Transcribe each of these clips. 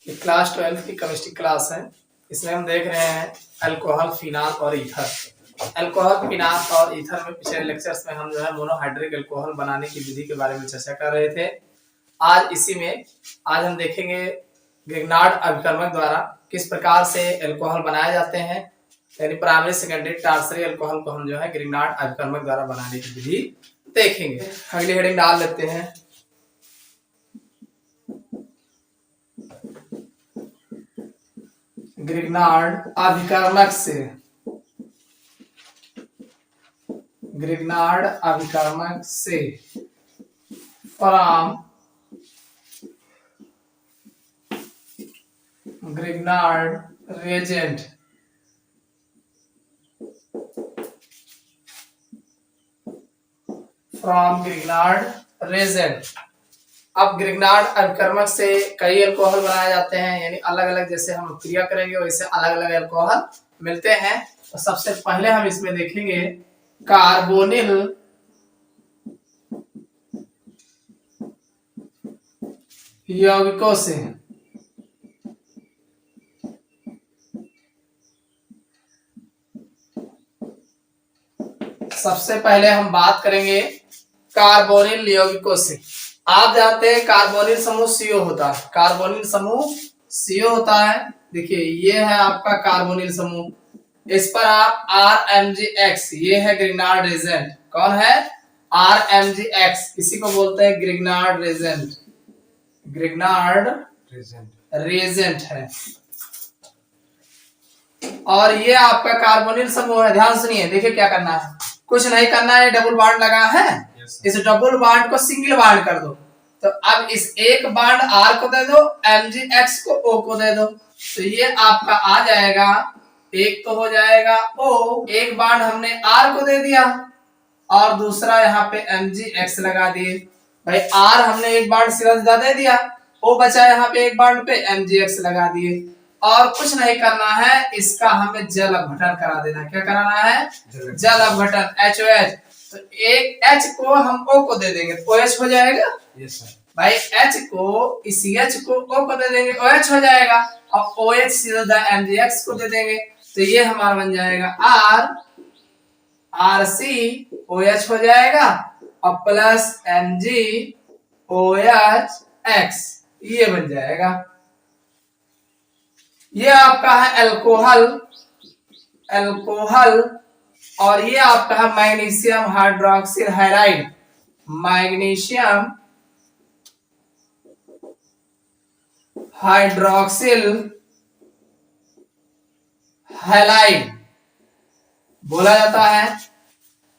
ये क्लास 12 की chemistry class है। इसमें हम देख रहे हैं अल्कोहल, फिनाल और ईथर। अल्कोहल, फिनाल और ईथर में पिछले लेक्चर्स में हम जो है मोनोहाइड्रिक अल्कोहल बनाने की विधि के बारे में चर्चा कर रहे थे। आज हम देखेंगे ग्रिग्नार्ड अभिकर्मक द्वारा किस प्रकार से अल्कोहल बनाए जाते हैं, यानी प्राइमरी, सेकेंडरी, टर्शियरी अल्कोहल को हम जो है ग्रिग्नार्ड अभिकर्मक द्वारा बनाने की विधि देखेंगे। अगली हेडिंग डाल लेते हैं। ग्रिग्नार्ड अभिकर्मक से, ग्रिग्नार्ड अभिकर्मक से from Grignard reagent from Grignard reagent. अब ग्रिग्नार्ड अभिकर्मक से कई अल्कोहल बनाए जाते हैं, यानी अलग अलग, जैसे हम क्रिया करेंगे वैसे अलग अलग अल्कोहल मिलते हैं। तो सबसे पहले हम इसमें देखेंगे कार्बोनिल यौगिकों से। सबसे पहले हम बात करेंगे कार्बोनिल यौगिकों से। आप जानते हैं कार्बोनिल समूह CO होता है, कार्बोनिल समूह CO होता है। देखिए ये है आपका कार्बोनिल समूह, इस पर आप RMgX, ये है ग्रिग्नार्ड रिएजेंट। कौन है? RMgX, किसी को बोलते हैं ग्रिग्नार्ड रिएजेंट, ग्रिग्नार्ड रिएजेंट है। और ये आपका कार्बोनिल समूह है। ध्यान सुनिए, देखिए क्या करना है, कुछ नहीं करना है। डबल बॉन्ड लगा है, इस डबल बॉन्ड को सिंगल बॉन्ड कर दो। तो अब इस एक बॉन्ड R को दे दो, MgX को O को दे दो, तो ये आपका आ जाएगा, एक तो हो जाएगा O, एक बॉन्ड हमने R को दे दिया और दूसरा यहाँ पे MgX लगा दिए। भाई R हमने एक बॉन्ड सीधा दे दिया, O बचा यहाँ पे एक बॉन्ड पे, MgX लगा दिए। और कुछ नहीं करना है, इसका हमें जल अपघटन करा देना। क्या कराना है? जल अपघटन, HOH। तो एक H को हम O को दे देंगे, OH हो जाएगा। Yes sir. भाई H को, इस H को O को दे देंगे, OH हो जाएगा। और OH सीधा MgX को दे देंगे, तो ये हमारा बन जाएगा RCOH हो जाएगा और प्लस MgOH, ये बन जाएगा। ये आपका है अल्कोहल, अल्कोहल। और ये आपका है magnesium hydroxyl halide, magnesium hydroxyl halide बोला जाता है।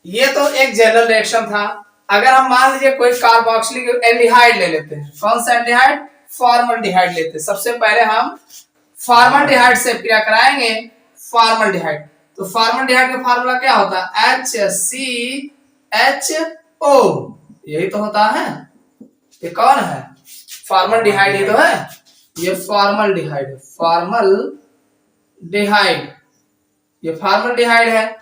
ये तो एक जनरल रिएक्शन था। अगर हम मान लीजिए कोई कार्बोक्सिलिक एल्डिहाइड ले लेते हैं, कौन सा एल्डिहाइड? फॉर्मल्डिहाइड लेते हैं। सबसे पहले हम फॉर्मल्डिहाइड से क्रिया कराएंगे, फॉर्मल्डिहाइड। तो फॉर्मल्डिहाइड का फार्मूला क्या होता है? HCHO, यही तो होता है। ये कौन है? फॉर्मल्डिहाइड ही तो है, ये फॉर्मल्डिहाइड, फॉर्मल्डिहाइड, ये फॉर्मल्डिहाइड है।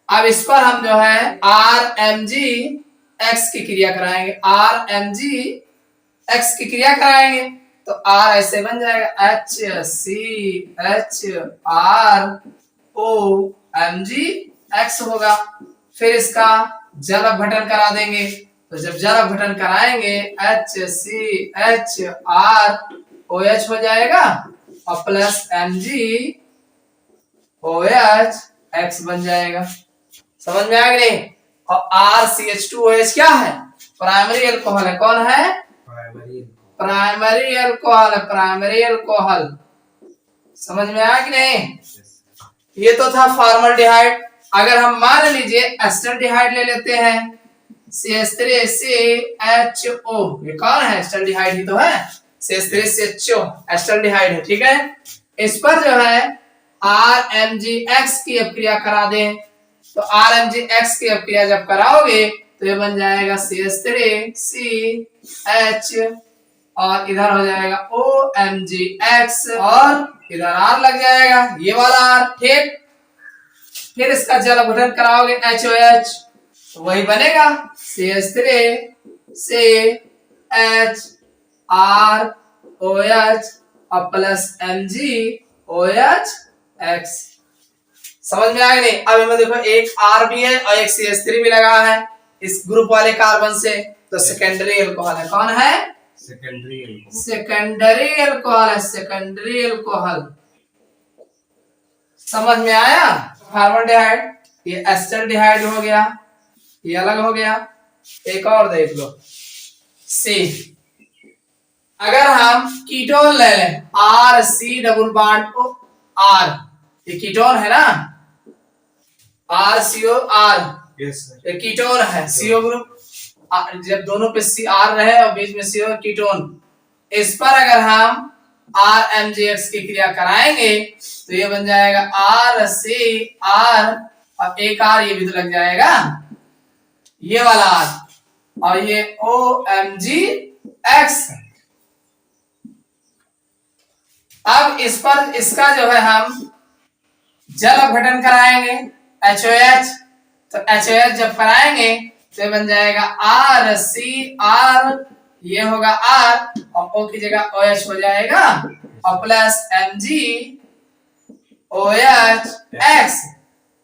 अब इस पर हम जो है RMgX की क्रिया कराएंगे, RMgX की क्रिया कराएंगे तो R ऐसे बन जाएगा, HCHROMgX होगा। फिर इसका जल अपघटन करा देंगे, तो जब जल अपघटन कराएंगे HCHROH हो जाएगा और प्लस MgOH बन जाएगा। समझ में आ गई? और RCH2OH क्या है? प्राइमरी अल्कोहल है। कौन है? प्राइमरी अल्कोहल है, प्राइमरी अल्कोहल। समझ में आया कि नहीं? ये तो था फॉर्मल्डिहाइड। अगर हम मान लीजिए एस्टल्डिहाइड ले लेते हैं, CH3CHO, ये कौन है? एस्टल्डिहाइड ही तो है, CH3CHO एस्टल्डिहाइड है। ठीक है, इस पर जो है RMgX की अपक्रिया करा दें, तो RMgX की अपक्रिया जब कराओगे तो ये बन जाएगा CH3CH और इधर हो जाएगा OMgX और इधर R लग जाएगा, ये वाला R। ठीक, फिर इसका जल अपघटन कराओगे HOH, तो वही बनेगा CH3CHROH और प्लस MgOH समझ में आया नहीं? अब इनमें देखो एक R भी है और एक CH3 भी लगा है इस ग्रुप वाले कार्बन से, तो सेकेंडरी अल्कोहल है। कौन है? Secondary alcohol. सेकेंडरी अल्कोहल है, सेकेंडरी अल्कोहल। समझ में आया? फॉर्मल्डिहाइड, ये एस्टल्डिहाइड हो गया, ये अलग हो गया। एक और देख लो सी, अगर हम कीटोन ले लें RC डबल बॉन्ड को R, ये कीटोन है ना, RCOR, ये कीटोन है, CO ग्रुप। जब दोनों पे CR रहे और बीच में CO कीटोन, इस पर अगर हम RMgX की क्रिया कराएंगे तो ये बन जाएगा RCR और एक R ये भी तो लग जाएगा, ये वाला R, और ये OMgX। अब इस पर इसका जो है हम जल अपघटन कराएंगे HOH, तो HOH जब कराएंगे तो ये बन जाएगा RCR, ये होगा R और O की जगह OH हो जाएगा और प्लस MgOH।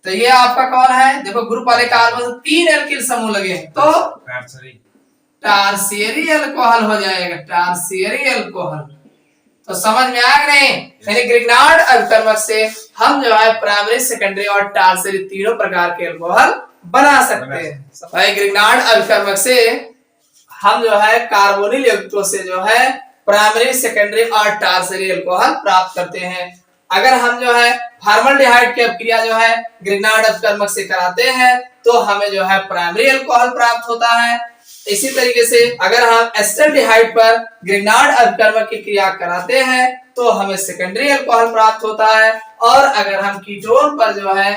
तो ये आपका कौन है? देखो ग्रुप वाले कार्बन 3 एल्किल समूह लगे तो टार्सियरी अल्कोहल हो जाएगा, टार्सियरी अल्कोहल। तो समझ में आ गए? यानी ग्रिग्नार्ड अभिकर्मक से हम जो है प्राइमरी, सेकेंडरी और टार्सियरी तीनों प्रकार के अल्कोहल बना सकते हैं। भाई ग्रिग्नार्ड अभिकर्मक से हम जो है कार्बोनिल यौगिकों से जो है प्राइमरी, सेकेंडरी और टार्सियरी अल्कोहल प्राप्त करते हैं। अगर हम जो है फॉर्मल्डिहाइड की अपक्रिया जो है ग्रिग्नार्ड अभिकर्मक से कराते हैं तो हमें जो है प्राइमरी अल्कोहल प्राप्त होता है। इसी तरीके से अगर हम एस्टल्डिहाइड पर ग्रिग्नार्ड अभिकर्मक की क्रिया कराते हैं तो हमें सेकेंडरी अल्कोहल प्राप्त होता है, और अगर हम कीटोन पर जो है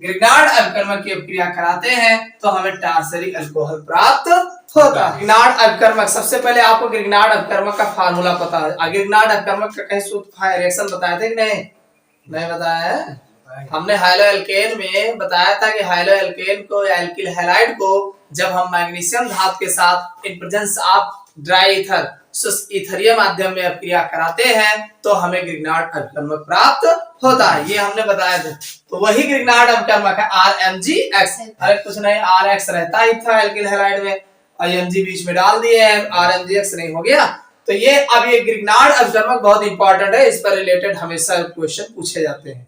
ग्रिग्नार्ड अभिकर्मक की क्रिया कराते हैं तो हमें टार्सियरी अल्कोहल प्राप्त होता है। ग्रिग्नार्ड अभिकर्मक, सबसे पहले आपको ग्रिग्नार्ड अभिकर्मक का फार्मूला पता है। ग्रिग्नार्ड अभिकर्मक का कहीं सूत्र रिएक्शन बताया था कि नहीं बताया है? हमने हाइलोएल्केन में बताया था कि हाइलोएल्केन को या एल्किल हैलाइड को जब हम मैग्नीशियम धातु के साथ in presence of dry ether, शुष्क ईथरीय माध्यम में अपक्रिया कराते हैं तो हमें ग्रिग्नार्ड अभिकर्मक प्राप्त होता है, ये हमने बताया था। तो वही ग्रिग्नार्ड अभिकर्मक है RMgX। अरे कुछ नहीं, RX रहता ही था एल्किल हैलाइड में, IMG बीच में डाल दिए हैं, RMgX नहीं हो गया। तो ये अब ये ग्रिग्नार्ड अभिकर्मक बहुत इंपॉर्टेंट है, इस पर रिलेटेड हमेशा क्वेश्चन पूछे जाते हैं।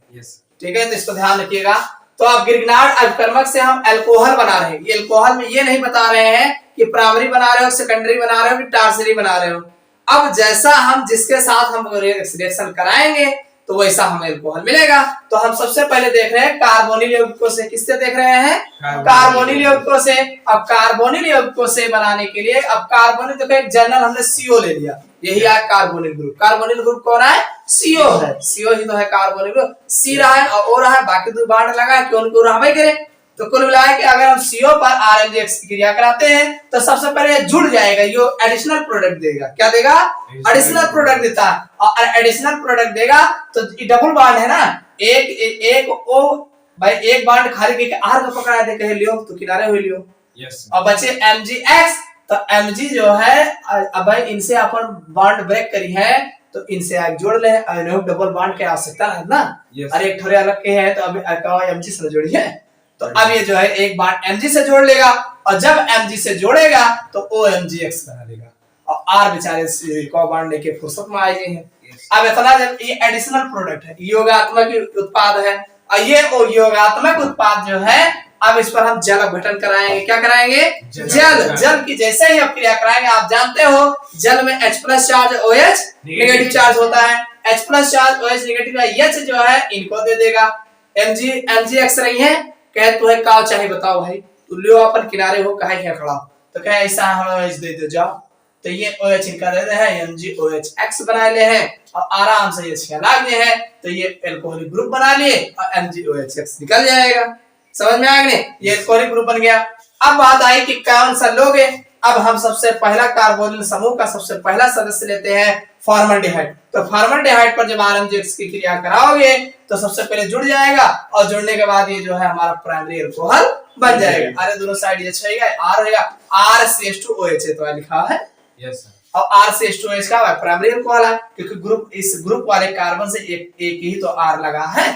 ठीक है, तो इसको ध्यान रखिएगा। तो अब ग्रिग्नार्ड अभिकर्मक से हम अल्कोहल बना रहे हैं। ये अल्कोहल में ये नहीं बता रहे हैं कि प्राइमरी बना रहे हो, सेकेंडरी बना रहे हो, कि टार्सियरी बना रहे हो। अब जैसा हम जिसके साथ हम रिएक्शन कराएंगे तो वैसा हमें अल्कोहल मिलेगा। तो हम सबसे पहले देख रहे हैं कार्बोनिल यौगिकों से। किससे देख रहे हैं? कार्बोनिल यौगिकों से। अब कार्बोनिल यौगिकों से बनाने के लिए अब कार्बोनिल, देखो एक जनरल हमने CO ले लिया, यही है कार्बोनिल ग्रुप। कार्बोनिल ग्रुप कौन है? CO है, CO ही तो है कार्बोनिल ग्रुप। C रहा है और O रहा है, बाकी दो बांड लगा है, क्यों उनको रहबे करे। तो कुल मिलाकर के अगर हम CO पर RMgX की क्रिया कराते हैं तो सबसे पहले जुड़ जाएगा, ये एडिशनल प्रोडक्ट देगा। क्या देगा? एडिशनल प्रोडक्ट देता है, और एडिशनल प्रोडक्ट देगा तो डबल बॉन्ड है ना, एक O भाई एक बॉन्ड खाली के R को पकड़ा दे, कहे लियो तो किनारे हो लियो। और बचे MgX, तो Mg जो है अब भाई इनसे अपन बॉन्ड ब्रेक करी है तो इनसे आगे जोड़ ले, डबल बॉन्ड की आवश्यकता है ना। अरे एक थोड़े अलग के हैं तो अब Mg से जोड़िए, तो अब ये जो है एक बॉन्ड Mg से जोड़ लेगा, और जब Mg से जोड़ेगा तो OMgX बना देगा, और R बेचारे को बॉन्ड लेके फुर्सत में आए हैं। अब इतना जब ये एडिशनल प्रोडक्ट है, योगात्मक उत्पाद है, और ये योगात्मक उत्पाद जो है अब इस पर हम जल अपघटन कराएंगे। क्या कराएंगे? जल की जैसे ही आप क्रिया कराएंगे, आप जानते हो जल में H+ charge OH negative charge होता है, H+ charge OH negative H जो है इनको दे देगा। MgX रही है, कहे तू है का चाहे बताओ भाई, तू लियो अपन किनारे हो, कहे है खड़ा, तो कहे ऐसा हम OH दे दो जाओ, तो ये OH इनका दे दे है, MgOH बना ले हैं और आराम से ये छियालाग दिए हैं, तो ये एल्कोहलिक ग्रुप बना लिए और MgOH निकल जाएगा। समझ में आ गया? ये एल्कोहलिक ग्रुप बन गया। अब बात आई कि कौन सा लोगे। अब हम सबसे पहला कार्बोनिल समूह का सबसे पहला सदस्य लेते हैं फॉर्मल्डिहाइड। तो फॉर्मल्डिहाइड पर जब RMgX की क्रिया कराओगे तो सबसे पहले जुड़ जाएगा, और जुड़ने के बाद ये जो है हमारा प्राइमरी अल्कोहल बन जाएगा। अरे दोनों साइड ये रहेगा, R रहेगा, RCH2OH तो लिखा है। Yes sir. और R-CH2H का प्राइमरी अल्कोहल है, क्योंकि ग्रुप इस ग्रुप वाले कार्बन से एक ही तो R लगा है,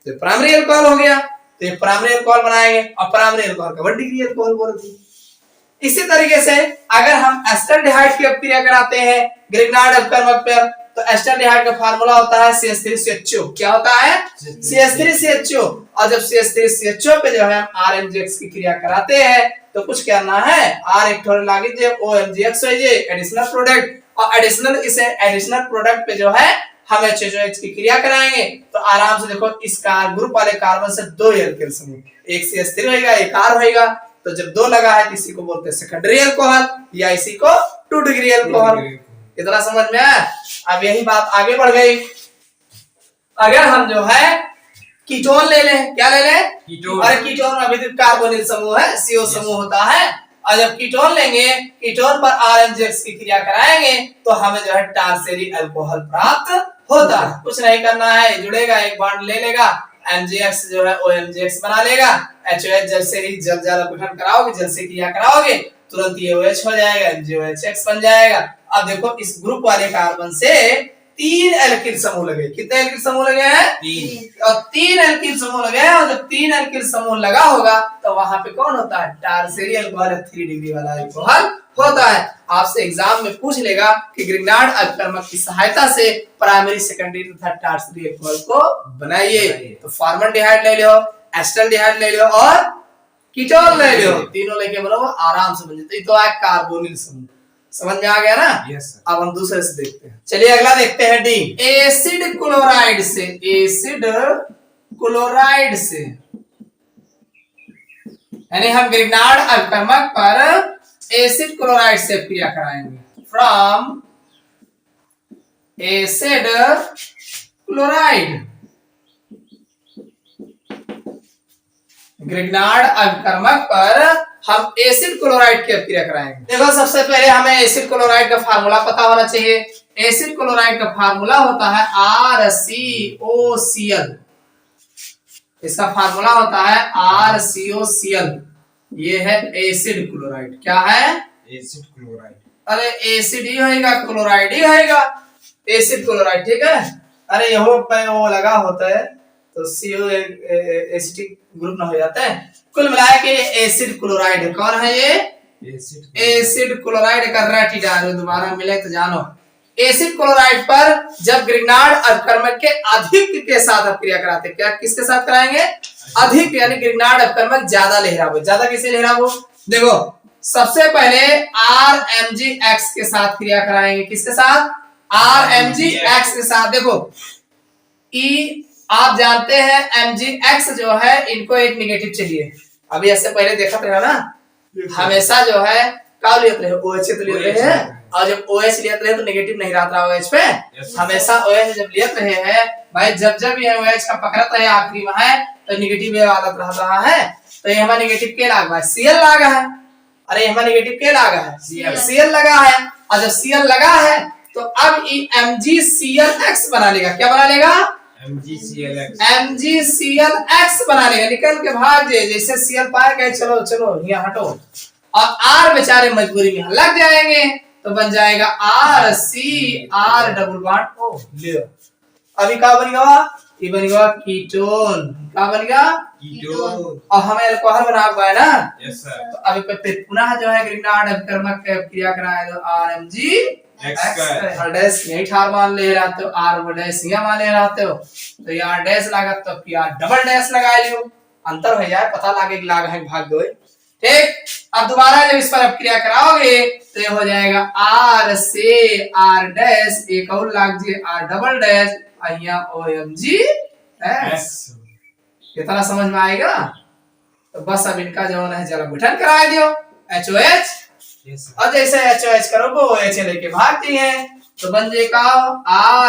तो प्राइमरी अल्कोहल हो गया। तो ये प्राइमरी अल्कोहल बनाएंगे और प्राइमरी अल्कोहल का 1 डिग्री अल्कोहल बोलते हैं। इसी तरीके से अगर हम एस्टल्डिहाइड की अपक्रिया कराते हैं ग्रिग्नार्ड अपकर्मक पर, तो एस्टल्डिहाइड का फार्मूला होता है CH3CHO। क्या होता है? CH3CHO। और जब CH3CHO पे जो है हम RMGX की क्रिया कराते हैं तो कुछ करना है, R एक थोड़ा लागे जे OMGX हो जे एडिशनल प्रोडक्ट, और एडिशनल प्रोडक्ट पे जो है हम HHOH की क्रिया कराएंगे तो आराम से देखो इस ग्रुप वाले कार्बन से 2 एल्किल समूह, एक CH3 होगा एक R होगा, तो जब 2 लगा है तो इसी को बोलते हैं सेकेंडरी अल्कोहल या इसी को 2 डिग्री अल्कोहल। इतना समझ में आया? अब यही बात आगे बढ़ गई। अगर हम जो है कीटोन ले लें, क्या ले लें? कीटोन। अरे कीटोन अभिद्युत कार्बोनिल समूह है, CO समूह होता है, और जब कीटोन लेंगे, कीटोन पर RMGX की क्रिया कराएंगे तो हमें जो है टार्सेरी अल्कोहल प्राप्त होता है। कुछ नहीं करना है, जुड़ेगा, एक बॉन्ड ले लेगा, MGX जो है OMGX बना लेगा, HOH जल से ही जल अपघटन कराओगे, जल से क्रिया कराओगे, तुरंत ये OH हो जाएगा, MgOH बन जाएगा। अब देखो इस ग्रुप वाले कार्बन से 3 एल्किल समूह लगे। कितने एल्किल समूह लगे हैं? 3। और 3 एल्किल समूह लगे हैं, और जब 3 एल्किल समूह लगा होगा तो वहां पे कौन होता है? टार्सेरी अल्कोहल, 3 डिग्री वाला अल्कोहल होता है। आपसे एग्जाम में पूछ लेगा कि ग्रिग्नार्ड अपकर्मक की सहायता से प्राइमरी, सेकेंडरी तथा टर्शियरी अल्कोहल को बनाइए। तो फॉर्मल्डिहाइड ले लो, एस्टल्डिहाइड ले लो और कीटोन ले लो, तीनों लेके बोलो आराम से बन जाते। ये तो है कार्बोनिल समूह। समझ में आ गया ना? yes, अब हम दूसरे से देखते हैं। चलिए अगला देखते हैं डी। एसिड क्लोराइड से, एसिड क्लोराइड से यानी हम ग्रिग्नार्ड अपकर्मक पर एसिड क्लोराइड से क्रिया कराएंगे। फ्रॉम एसिड क्लोराइड, ग्रिग्नार्ड अपकर्मक पर हम एसिड क्लोराइड की क्रिया कराएंगे। देखो सबसे पहले हमें एसिड क्लोराइड का फार्मूला पता होना चाहिए। एसिड क्लोराइड का फार्मूला होता है RCOCl। इसका फार्मूला होता है RCOCl। ये है एसिड क्लोराइड। क्या है? Acid chloride. अरे एसिड ही होएगा, क्लोराइड ही होएगा, एसिड क्लोराइड, ठीक है। अरे यहाँ पे वो लगा होता है तो CO एसिटिक ग्रुप ना हो जाता है। कुल मिलाया के एसिड क्लोराइड है। कौन है ये? एसिड क्लोराइड का रेटी डालो, दोबारा मिले तो जानो। एसिड क्लोराइड पर जब ग्रिग्नार्ड अपकर्मक के अधिक के साथ अपक्रिया कराते हैं, क्या किसके साथ कराएंगे? अधिक, यानी ग्रिग्नार्ड अपकर्मक ज्यादा लहरावो। ज्यादा किसे लहरावो? देखो सबसे पहले RMGX के साथ क्रिया कराएंगे। किसके साथ? RMGX के साथ। देखो आप जानते हैं MgX जो है इनको एक नेगेटिव चाहिए। अभी ऐसे पहले देखा था ना, हमेशा जो है क्या लेते हैं? OH तो लेते हैं, और जब OH लेते हैं तो नेगेटिव नहीं रहता OH पे। हमेशा OH जब लेते हैं भाई, जब ये OH का पकड़ता है आखिरी में है तो नेगेटिव ये आदत रहा है। तो ये हमारा नेगेटिव के लागा है, Cl लगा है। अरे हमारा नेगेटिव के लागा है? Cl लगा है। और जब Cl लगा है तो अब MgClX बना लेगा। क्या बना लेगा? MgClX बना लेगा। निकल के भाग जाए, जैसे Cl पाए गए, चलो चलो यहाँ हटो, और R बेचारे मजबूरी में लग जाएंगे तो बन जाएगा RCR डबल बॉन्ड O। ले अभी क्या बनेगा? ये बनेगा कीटोन। क्या बनेगा? कीटोन। और हमें अल्कोहल बना हुआ है ना? Yes sir. तो अभी पुनः जो है ग्रिग्नार्ड अपकर्मक क्रिया कराया तो RMGX और डैश यही ठार मान ले रहते हो, R डैश यहाँ मान ले रहते हो, तो यहाँ डैश लगा तो क्या डबल डैश लगा लियो, अंतर हो जाए, पता लगे कि लाग है भाग दो। ठीक, अब दोबारा जब इस पर अपक्रिया कराओगे तो ये हो जाएगा R से R डैश, एक और लाग जी R डबल डैश, यहाँ OMGX। कितना समझ में आएगा? तो बस अब इनका जो है जरा गठन करा दियो HOH, और जैसे HOH करोगे OH लेके भागती है तो बन जाएगा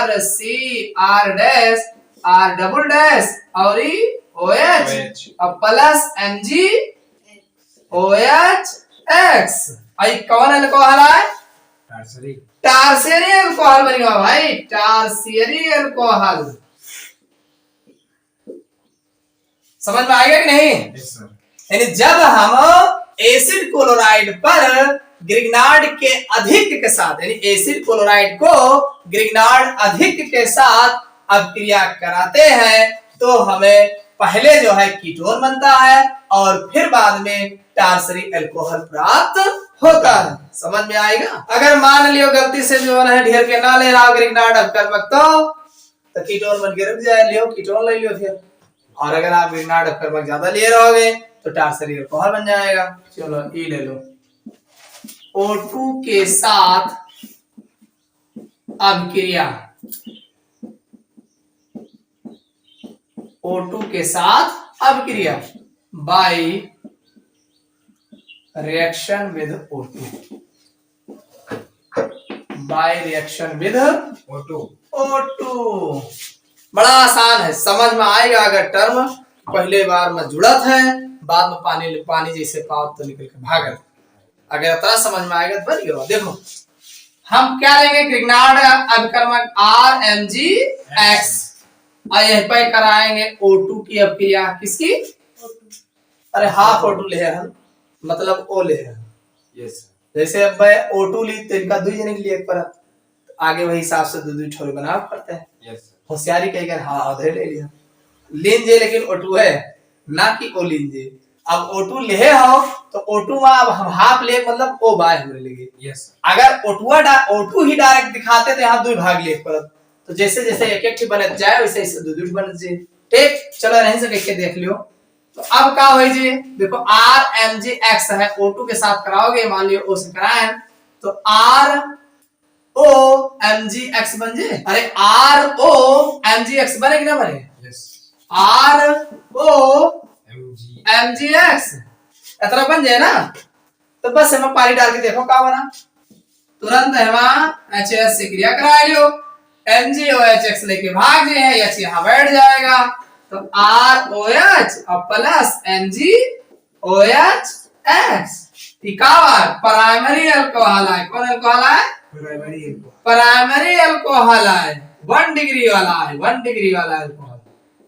RCR dash R double dash और OH और प्लस MgOH। आई कौन अल्कोहल है? टार्सियरी अल्कोहल बनेगा भाई, टार्सियरी अल्कोहल। समझ में आएगा कि नहीं? यानी जब हम एसिड क्लोराइड पर ग्रिग्नार्ड के अधिक के साथ यानी एसिड क्लोराइड को ग्रिग्नार्ड अधिक के साथ अभिक्रिया कराते हैं तो हमें पहले जो है कीटोन बनता है और फिर बाद में टार्सरी अल्कोहल प्राप्त होता है। समझ में आएगा। अगर मान लियो गलती से जो है ढेर के ना ले रहा हो ग्रिग्नार्ड अपकर्मक तो कीटोन बन के रुक जाए, लियो कीटोन ले लियो फिर। और अगर आप ग्रिग्नार्ड अपकर्मक ज्यादा ले रहोगे तो टार्सरी अल्कोहल बन जाएगा। चलो ई ले लो, O2 के साथ अभिक्रिया, O2 के साथ अभिक्रिया by reaction with O2, by reaction with O2। बड़ा आसान है, समझ में आएगा। अगर टर्म पहले बार में जुड़त है, बाद में पानी पानी जैसे पाव तो निकल के भागत। अगर इतना समझ में आएगा तो बन गया। देखो हम क्या लेंगे, ग्रिग्नार्ड अभिकर्मक RMgX और यहीं पर कराएंगे O2 की अभिक्रिया। किसकी? अरे हाफ O2 ले हम, मतलब O ले हैं। yes, जैसे अब मैं O2 ली तो इनका 2 जने के लिए एक परत, आगे वही हिसाब से 2 छोरे बनाना पड़ता है। yes, होशियारी कहीं हाँ आधे ले लिया लीन जे, लेकिन O2 है ना कि O लीन जे। अब O2 ले हो तो O2 में अब हम हाफ ले, मतलब O बाय हमने लेंगे। yes, अगर O2 ही डायरेक्ट दिखाते तो यहाँ 2 भाग ले परत, तो जैसे जैसे एक एक बन जाए वैसे वैसे 2 बन जाए। ठीक, चलो नहीं से करके देख लियो। तो अब क्या हो जी, देखो RMgX है, O2 के साथ कराओगे, मान लियो O से कराए तो ROMgX बन जाए। अरे ROMgX बने कि ना बने? yes, ROMgX इतना बन जाए ना। तो बस हम पानी डाल के देखो क्या बना, तुरंत हम HAS से क्रिया करा लियो, MgOHX लेके भाग जाए, H यहाँ बैठ जाएगा तो ROH और प्लस MgOHX प्राइमरी अल्कोहल है। कौन अल्कोहल है? प्राइमरी अल्कोहल है, 1 डिग्री वाला है, 1 डिग्री वाला अल्कोहल।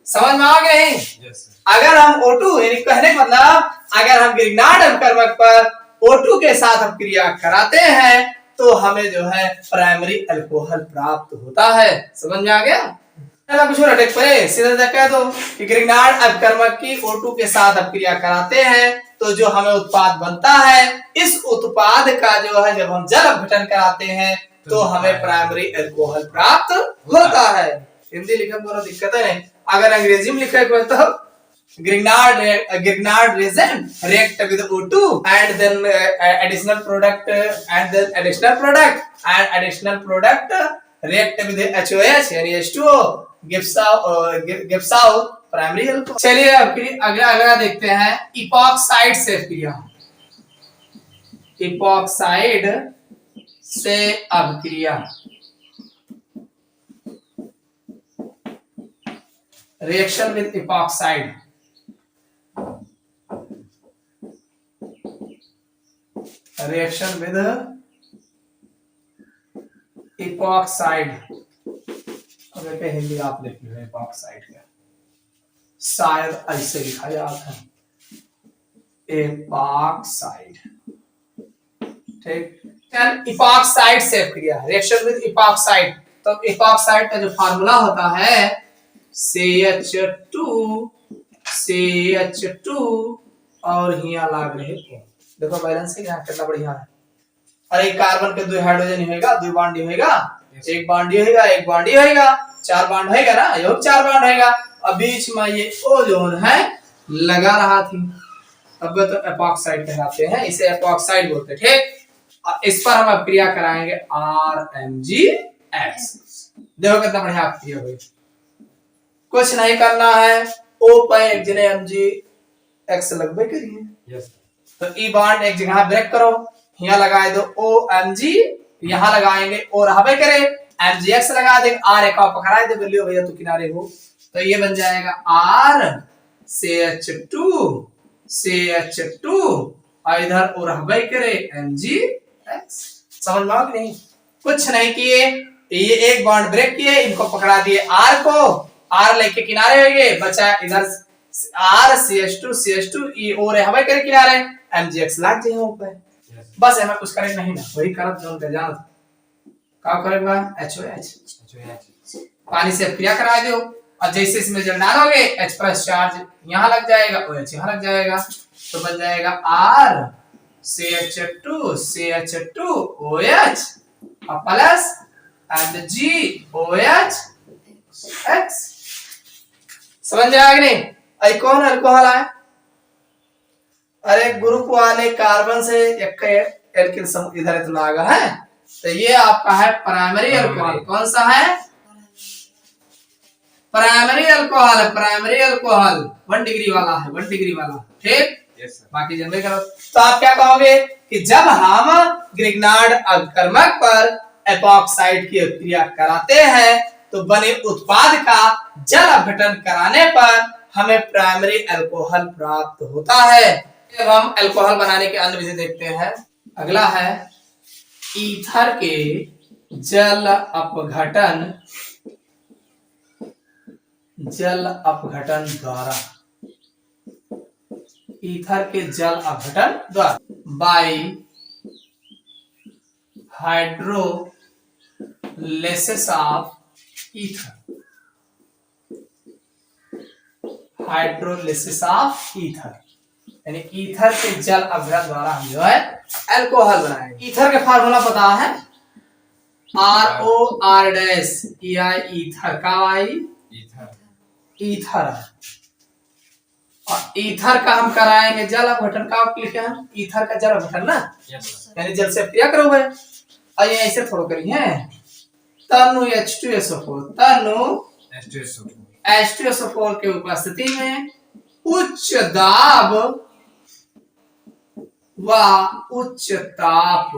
समझ में आ गए? yes, अगर हम O2 यानी कहने का मतलब अगर हम ग्रिग्नार्ड अपकर्मक पर O2 के साथ अभिक्रिया कराते हैं तो हमें जो है प्राइमरी अल्कोहल प्राप्त होता है। समझ में आ गया? कुछ रटे पे सीधा कह दो कि ग्रिग्नार्ड अपकर्मक की O2 के साथ अभिक्रिया कराते हैं तो जो हमें उत्पाद बनता है, इस उत्पाद का जो है जब हम जल अपघटन कराते हैं तो हमें प्राइमरी अल्कोहल प्राप्त होता है। हिंदी लिखने में कोई दिक्कत नहीं, अगर अंग्रेजी में लिखा है तो Grignard reagent react with O2 and then additional product react with HOH यानी H2O gives out primary alcohol। चलिए अब अगला देखते हैं इपॉक्साइड से अभिक्रिया। इपॉक्साइड से अभिक्रिया, reaction with epoxide. Reaction with epoxide, अगर हिंदी आप लिख लो इपॉक्साइड का, शायद ऐसे लिखा जाता है इपॉक्साइड। ठीक, इपॉक्साइड से अभिक्रिया, रिएक्शन विद इपॉक्साइड। तो इपॉक्साइड का जो फार्मूला होता है CH2 और हिया लाग रहे। देखो बैलेंस है यहाँ कितना बढ़िया है। अरे कार्बन के 2 हाइड्रोजन होगा, 2 बॉन्ड होगा, एक बॉन्ड होगा, एक बॉन्ड होगा, 4 बॉन्ड होगा ना, ये 4 बॉन्ड होगा। अब बीच में ये ओजोन है लगा रहा थी, अब तो एपॉक्साइड कहलाते हैं, इसे एपॉक्साइड बोलते हैं। ठीक, इस पर हम अभिक्रिया कराएंगे RMgX। देखो कितना बढ़िया अभिक्रिया हुई। कुछ नहीं करना है, O पर एक जने MgX लगभग करिए। yes, तो ई बॉन्ड एक जगह ब्रेक करो, यहाँ लगाए दो OMg, यहाँ लगाएंगे और हवे करे MgX लगा देंगे, R एक और पकड़ा दे लियो भैया तो किनारे हो, तो ये बन जाएगा RCH2 और इधर और हवे करे MgX। समझ में आ गया? नहीं, कुछ नहीं किए, ये एक बॉन्ड ब्रेक किए, इनको पकड़ा दिए R को, R लेके किनारे हो गए, बचा इधर RCH2 ई और हवे करे किनारे, MgX लग जाए ऊपर। बस हमें कुछ करे नहीं ना, वही करत जोन के जानत का करेगा HOH पानी से क्रिया करा दो और जैसे इसमें जल डालोगे H प्लस चार्ज यहाँ लग जाएगा OH यहाँ लग जाएगा तो बन जाएगा R CH2 OH और प्लस एंड GOH X। समझ जाएगा नहीं? आई कौन अल्कोहल है? अरे ग्रुप वाले कार्बन से एक एल्किल समूह इधर तो लगा है, तो ये आपका है प्राइमरी अल्कोहल। कौन सा है? प्राइमरी अल्कोहल है, प्राइमरी अल्कोहल 1 डिग्री वाला है, 1 डिग्री वाला। ठीक, बाकी जनवे करो। तो आप क्या कहोगे कि जब हम ग्रिग्नार्ड अकर्मक पर एपॉक्साइड की क्रिया कराते हैं तो बने उत्पाद का जल अपघटन कराने पर हमें प्राइमरी अल्कोहल प्राप्त होता है। अब हम अल्कोहल बनाने के अन्य विधि देखते हैं। अगला है ईथर के जल अपघटन द्वारा, ईथर के जल अपघटन द्वारा by hydrolysis of ether, hydrolysis of ether यानी ईथर के जल अपघटन द्वारा हम जो है अल्कोहल बनाएंगे। ईथर का फार्मूला पता है? ROR डैश ईथर का ईथर और ईथर का हम कराएंगे जल अपघटन का। आप लिखे हैं ईथर का जल अपघटन ना, यानी जल से क्रिया करोगे और ये ऐसे थोड़ा करिए तनु H2SO4 तनु H2SO4 के उपस्थिति में उच्च दाब व उच्च ताप,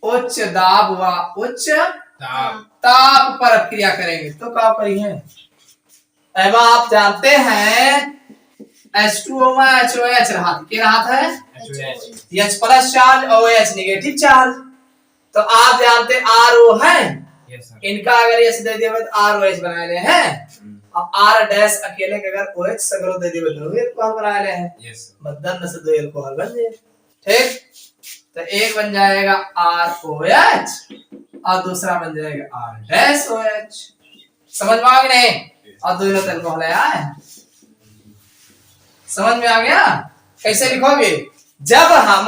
उच्च दाब व उच्च ताप पर क्रिया करेंगे। तो क्या करिए? अब आप जानते हैं H2O में HOH रहा है H plus charge OH negative charge, तो आप जानते RO है, इनका अगर H दे दिया तो ROH बना ले हैं और R डैश अकेले के अगर OH सगरो दे दिया तो अल्कोहल बना ले हैं। मदन से दो अल्कोहल बन जाए। ठीक, तो एक बन जाएगा ROH और दूसरा बन जाएगा R डैश OH। समझ में आ गया नहीं? और दोनों अल्कोहल है, समझ में आ गया? कैसे लिखोगे? जब हम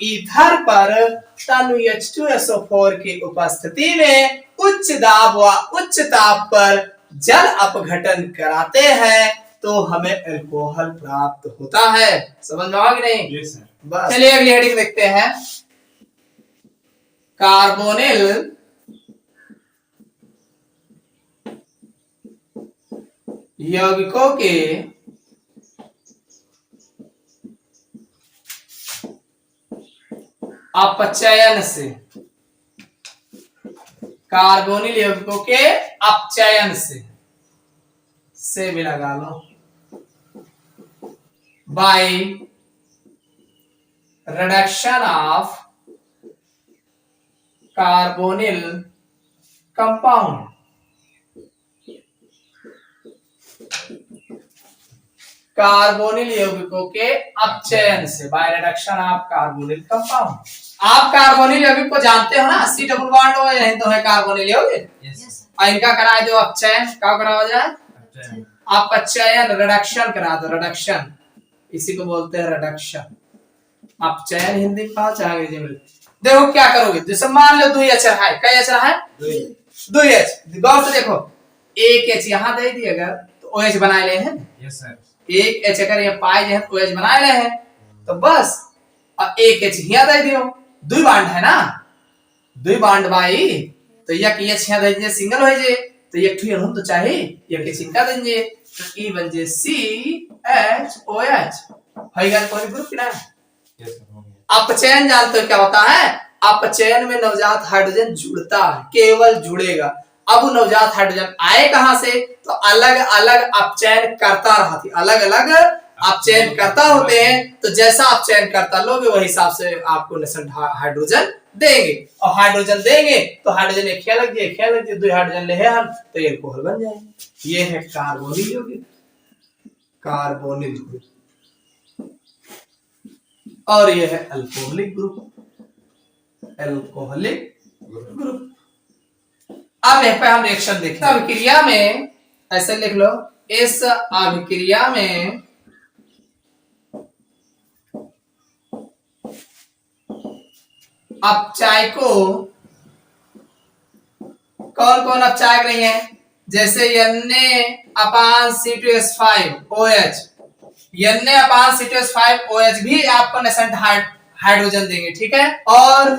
ईथर पर तनु H2SO4 की उपस्थिति में उच्च दाब व उच्च ताप पर जल अपघटन कराते हैं तो हमें अल्कोहल प्राप्त होता है। समझ में आ गया नहीं? बस चलिए अगली हेडिंग देखते हैं। कार्बोनिल यौगिकों के अपचयन से, कार्बोनिल यौगिकों के अपचयन से भी लगा लो, by reduction of carbonyl compound, carbonyl यौगिकों के अपचयन से, by reduction of carbonyl compound. आप कार्बोनिल यौगिक को जानते हो ना, C डबल बॉन्ड हो नहीं तो है कार्बोनिल यौगिक। और इनका करा दो अपचयन, क्या करा जाए? अपचयन, रिडक्शन करा दो, रिडक्शन, इसी को बोलते हैं रिडक्शन। अपचयन हिंदी में कहा चाहेंगे जी? देखो क्या करोगे, जैसे मान लो 2H है, कई H है? 2H। गौर से देखो, एक H यहाँ दे दिए अगर तो OH बना ले हैं। एक H अगर ये पाए जो है तो OH बना ले हैं, तो बस और एक H यहाँ दे दियो, दो बॉन्ड है ना, दो बॉन्ड भाई, तो यह कि H यहाँ दे दिए सिंगल हो जाए तो ये ठीक हम तो चाहिए ये कि चिंता देंगे तो E बन जाए CHOH होगा कोई ग्रुप ना। अपचयन जानते हो क्या होता है? अपचयन में नवजात हाइड्रोजन जुड़ता है, केवल जुड़ेगा। अब नवजात हाइड्रोजन आए कहां से? तो अलग अलग अपचयन करता रहती, अलग अलग अपचयन करता होते हैं। तो जैसा अपचयन करता लोगे वही हिसाब से आपको नेसेंट हाइड्रोजन देंगे, और हाइड्रोजन देंगे तो हाइड्रोजन एक लग जाए, दो हाइड्रोजन ले हम तो ये अल्कोहल बन जाए। ये है कार्बोनिल यौगिक, कार्बोनिल। और ये है अल्कोहलिक ग्रुप, अल्कोहलिक ग्रुप। अब यहाँ पे हम रिएक्शन देखें। अभिक्रिया में ऐसे लिख लो, इस अभिक्रिया में अपचाय को कौन कौन अपचायक नहीं है, जैसे Na/C2H5OH, Na/C2H5OH भी आपको नेसेंट हाइड्रोजन देंगे, ठीक है। और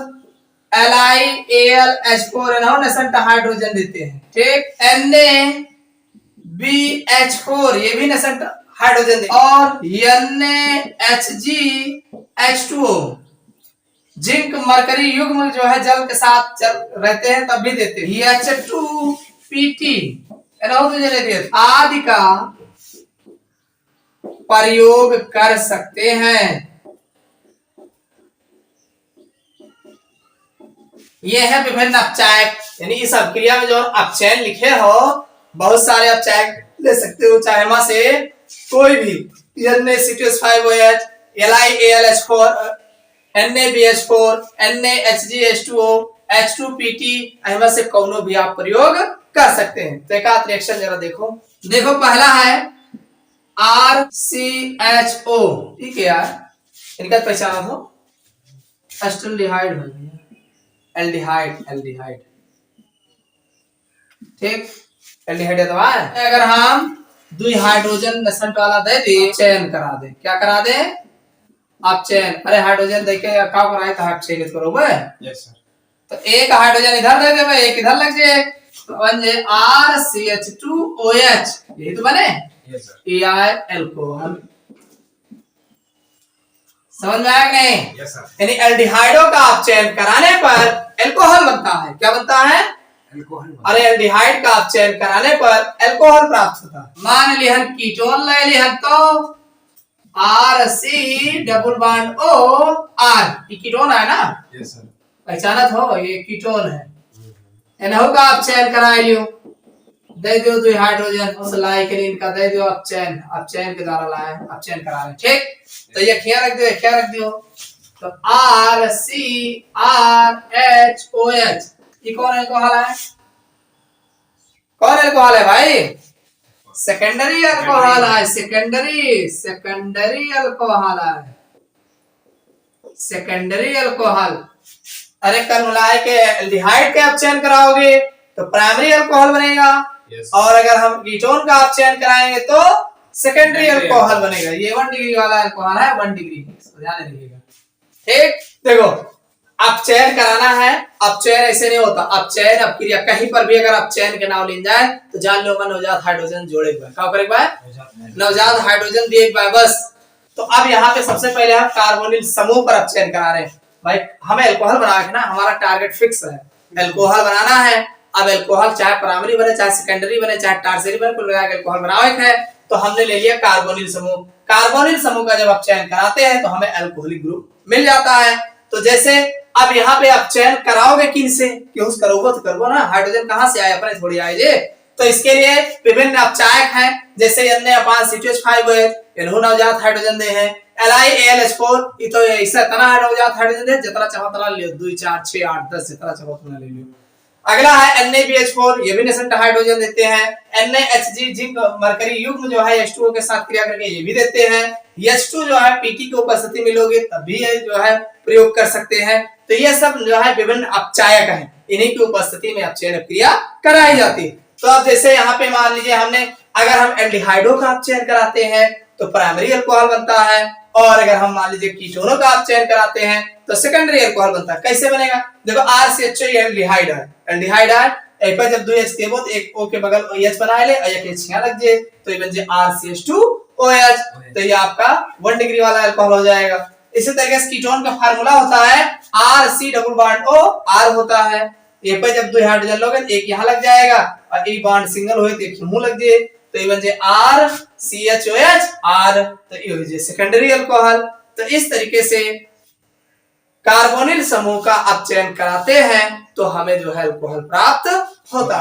LiAlH4 नेसेंट हाइड्रोजन देते हैं, ठीक। NaBH4 ये भी नेसेंट हाइड्रोजन देते हैं। और NaHgH2O जिंक मरकरी युग्म जो है जल के साथ चल रहते हैं तब भी देते हैं। H2PT आदि का प्रयोग कर सकते हैं। ये है विभिन्न अपचायक, यानी इस अभिक्रिया में जो अपचयन लिखे हो बहुत सारे अपचायक ले सकते हो, चाहे वहां से कोई भी Na/C2H5OH, LiAlH4, NaBH4, NaHgH2O, H2PT से कौनो भी आप प्रयोग कर सकते हैं। तो एक आध रिएक्शन जरा देखो। देखो पहला है RCHO, ठीक है यार, इनका पहचाना हो, एस्टल्डिहाइड हो गया, एल्डिहाइड, ठीक, एल्डिहाइड है। अगर हम 2 हाइड्रोजन नेसेंट वाला दे दे, चयन करा दे, क्या करा दे, आप चयन, अरे हाइड्रोजन देके क्या कराए तो आप चयनित करोगे। Yes sir. तो एक हाइड्रोजन इधर दे दे, एक इधर लग जाए, तो बन जाए RCH2OH, यही तो बने। Yes sir. AI अल्कोहल, समझ में आया कि नहीं? Yes sir. यानी एल्डिहाइडों का आप चयन कराने पर अल्कोहल बनता है, क्या बनता है, अल्कोहल। अरे एल्डिहाइड का आप चयन कराने पर अल्कोहल प्राप्त होता है। मान लिहन कीटोन ले लिहन तो RC+O+R, ये कीटोन है ना। Yes sir. पहचानत हो, ये कीटोन है। इन्हों का आप चयन करा लियो, दे दो 2 हाइड्रोजन उस लाई के इनका दे दो आप चयन के द्वारा लाए, आप चयन करा रहे, ठीक। तो ये क्या रख दियो, तो RCRHOH, ये कौन अल्कोहल है, कौन अल्कोहल है भाई, सेकेंडरी अल्कोहल है, सेकेंडरी अल्कोहल। अरे कल मिलाए के एल्डिहाइड के आप चयन कराओगे तो प्राइमरी अल्कोहल बनेगा। yes. और अगर हम कीटोन का आप चयन कराएंगे तो सेकेंडरी अल्कोहल बनेगा। ये 1 डिग्री वाला अल्कोहल है, 1 डिग्री, ध्यान रखिएगा, ठीक। देखो अपचयन कराना है, अपचयन ऐसे नहीं होता, अपचयन अपक्रिया कहीं पर भी अगर अपचयन के नाम ले जाए तो जान लो नवजात हाइड्रोजन जोड़े हुए, क्या करे नवजात हाइड्रोजन दिए बस। तो अब यहाँ पे सबसे पहले हम कार्बोनिल समूह पर अपचयन करा रहे हैं। भाई हमें अल्कोहल बना के ना, हमारा टारगेट फिक्स है, अल्कोहल बनाना है। अब अल्कोहल चाहे प्राइमरी बने, चाहे सेकेंडरी बने, चाहे टर्शियरी बने, कुल मिला के अल्कोहल बनावे है। तो हमने ले लिया कार्बोनिल समूह। कार्बोनिल समूह का जब अपचयन कराते हैं तो हमें अल्कोहलिक ग्रुप मिल जाता है। तो जैसे अब यहाँ पे आप चयन कराओगे किनसे, क्यों करोगे तो करो ना, हाइड्रोजन कहाँ से आए, अपने थोड़ी आए जे। तो इसके लिए विभिन्न अपचायक हैं, जैसे Na/C2H5OH, इन्हों नवजात हाइड्रोजन दे हैं। LiAlH4 ये तो ऐसा तना नवजात हाइड्रोजन दे, जितना चाहो तना ले लो, 2 4 6 8 10 जितना चाहो उतना ले लो। अगला है NaBH4, ये भी नेसेंट हाइड्रोजन देते हैं। NaHg जिंक मरकरी युग्म जो है H2O के साथ क्रिया करके ये भी देते हैं। H2 जो है PT की उपस्थिति में लोगे तब भी ये जो है प्रयोग कर सकते हैं। तो ये सब जो है विभिन्न अपचायक हैं, इन्हीं की उपस्थिति में अपचयन क्रिया कराई जाती है। तो अब जैसे यहाँ पे मान लीजिए हमने, अगर हम एल्डिहाइडों का अपचयन कराते हैं तो प्राइमरी अल्कोहल बनता है, और अगर हम मान लीजिए कीटोनों का अपचयन कराते हैं तो सेकेंडरी अल्कोहल बनता है। कैसे बनेगा, देखो RCHO एल्डिहाइड है, एक पर जब 2H देबो तो एक O के बगल OH बना ले और एक H यहाँ लग जाए तो ये बन जाए RCH2OH। तो ये आपका 1 डिग्री वाला अल्कोहल हो जाएगा। इसी तरीके से कीटोन का फार्मूला होता है RC+O+R होता है। ये पर जब 2 हाइड्रोजन लोगे एक यहाँ लग जाएगा और एक बॉन्ड सिंगल हुए तो एक मुंह लग जाए, तो ये बन जाए RCHOH R, तो ये हो जाए सेकेंडरी अल्कोहल। तो इस तरीके से कार्बोनिल समूह का अपचयन कराते हैं तो हमें जो है अल्कोहल प्राप्त होता है।